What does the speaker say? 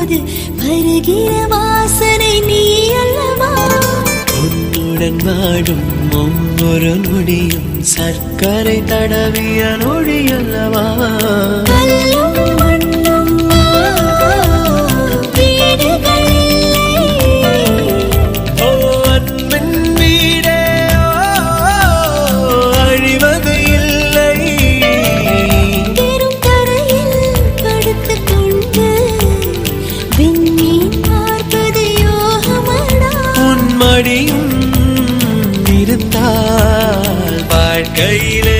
போது வருகிற வாசனை நீ அல்லவா உன்னுடன் வாடும் ஒவ்வொரு நொடியும் சர்க்கரை தடவிய நொடி அல்லவா மடியும் இருந்தால் வாழ்க்கையிலே